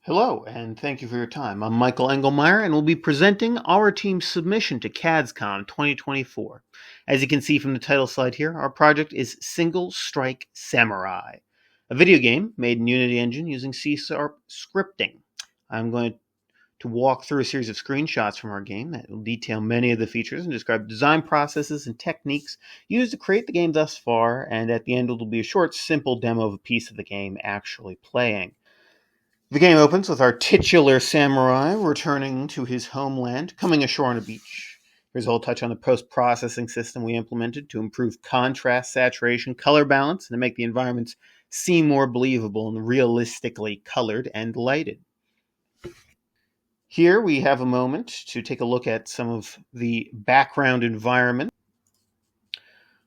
Hello, and thank you for your time. I'm Michael Engelmeyer, and we'll be presenting our team's submission to CADSCOM 2024. As you can see from the title slide here, our project is Single Strike Samurai, a video game made in Unity Engine using C# scripting. I'm going to walk through a series of screenshots from our game that will detail many of the features and describe design processes and techniques used to create the game thus far, and at the end it will be a short, simple demo of a piece of the game actually playing. The game opens with our titular samurai returning to his homeland, coming ashore on a beach. Here's a whole touch on the post-processing system we implemented to improve contrast, saturation, color balance, and to make the environments seem more believable and realistically colored and lighted. Here we have a moment to take a look at some of the background environment.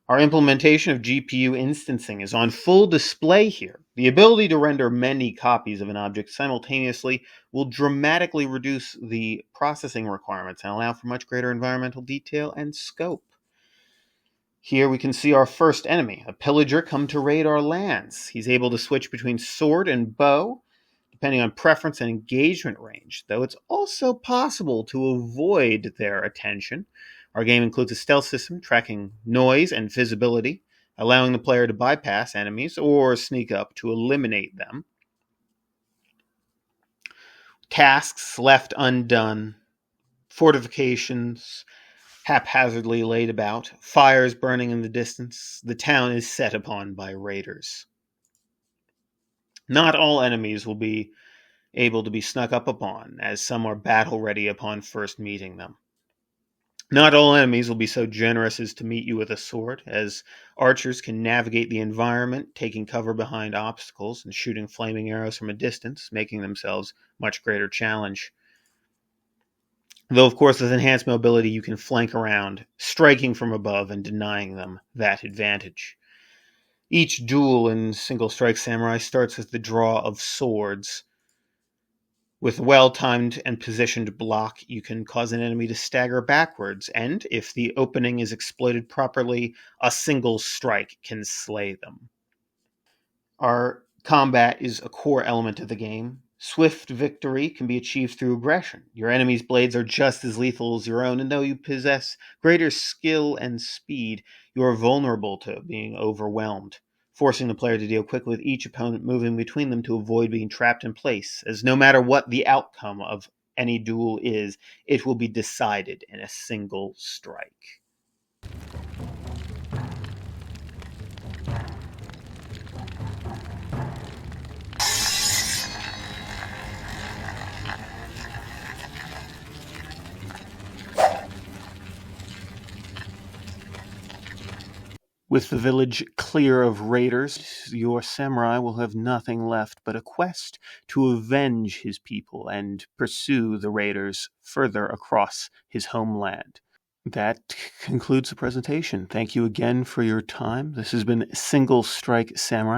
Our implementation of GPU instancing is on full display here. The ability to render many copies of an object simultaneously will dramatically reduce the processing requirements and allow for much greater environmental detail and scope. Here we can see our first enemy, a pillager come to raid our lands. He's able to switch between sword and bow, depending on preference and engagement range, though it's also possible to avoid their attention. Our game includes a stealth system tracking noise and visibility, allowing the player to bypass enemies or sneak up to eliminate them. Tasks left undone, fortifications haphazardly laid about, fires burning in the distance. The town is set upon by raiders. Not all enemies will be able to be snuck up upon, as some are battle ready upon first meeting them. Not all enemies will be so generous as to meet you with a sword, as archers can navigate the environment, taking cover behind obstacles and shooting flaming arrows from a distance, making themselves much greater challenge. Though, of course, with enhanced mobility, you can flank around, striking from above and denying them that advantage. Each duel in Single Strike Samurai starts with the draw of swords. With well-timed and positioned block, you can cause an enemy to stagger backwards, and if the opening is exploited properly, a single strike can slay them. Our combat is a core element of the game. Swift victory can be achieved through aggression. Your enemy's blades are just as lethal as your own, and though you possess greater skill and speed, you are vulnerable to being overwhelmed, forcing the player to deal quickly with each opponent moving between them to avoid being trapped in place, as no matter what the outcome of any duel is, it will be decided in a single strike. With the village clear of raiders, your samurai will have nothing left but a quest to avenge his people and pursue the raiders further across his homeland. That concludes the presentation. Thank you again for your time. This has been Single Strike Samurai.